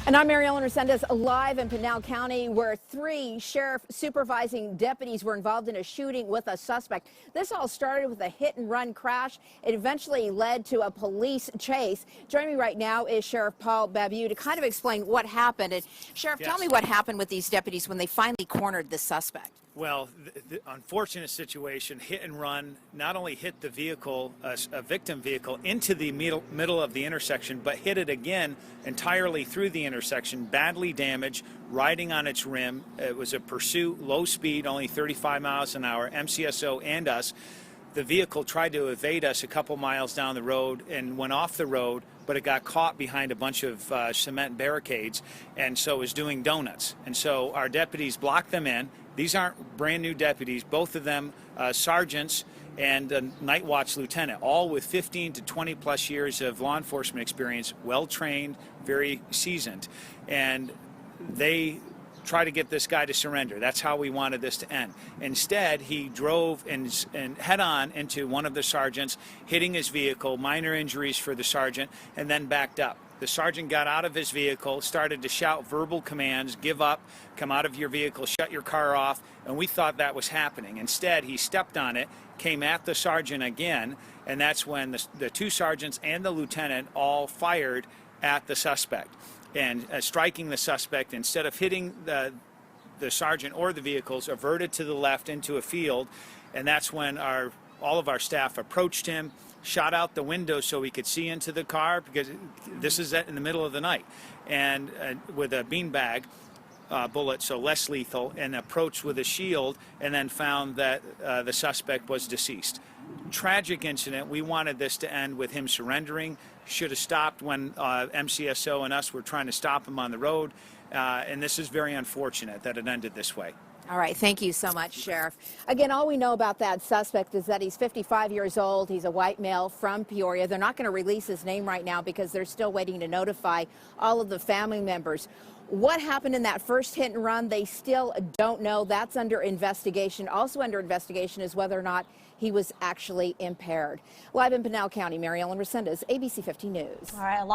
And I'm Mary Ellen Resendez, live in Pinal County, where 3 sheriff supervising deputies were involved in a shooting with a suspect. This all started with a hit-and-run crash. It eventually led to a police chase. Joining me right now is Sheriff Paul Babu to kind of explain what happened. And Sheriff, Yes. Tell me what happened with these deputies when they finally cornered the suspect. Well, the unfortunate situation, hit and run, not only hit the vehicle, a victim vehicle, into the middle of the intersection, but hit it again entirely through the intersection, badly damaged, riding on its rim. It was a pursuit, low speed, only 35 miles an hour, MCSO and us. The vehicle tried to evade us a couple miles down the road and went off the road, but it got caught behind a bunch of cement barricades, and so it was doing donuts. And so our deputies blocked them in. These aren't brand new deputies, both of them sergeants and a night watch lieutenant, all with 15 to 20 plus years of law enforcement experience, well trained, very seasoned. And they try to get this guy to surrender. That's how we wanted this to end. Instead, he drove and head on into one of the sergeants, hitting his vehicle, minor injuries for the sergeant, and then backed up. The sergeant got out of his vehicle, started to shout verbal commands, give up, come out of your vehicle, shut your car off, and we thought that was happening. Instead, he stepped on it, came at the sergeant again, and that's when the 2 sergeants and the lieutenant all fired at the suspect. And striking the suspect, instead of hitting the sergeant or the vehicles, averted to the left into a field, and that's when all of our staff approached him, shot out the window so he could see into the car, because this is in the middle of the night, and with a beanbag bullet, so less lethal, and approached with a shield, and then found that the suspect was deceased. Tragic incident. We wanted this to end with him surrendering. Should have stopped when MCSO and us were trying to stop him on the road, and this is very unfortunate that it ended this way. All right, thank you so much, Sheriff. Again, all we know about that suspect is that he's 55 years old. He's a white male from Peoria. They're not going to release his name right now because they're still waiting to notify all of the family members. What happened in that first hit and run, they still don't know. That's under investigation. Also under investigation is whether or not he was actually impaired. Live in Pinal County, Mary Ellen Resendez, ABC 15 News. All right.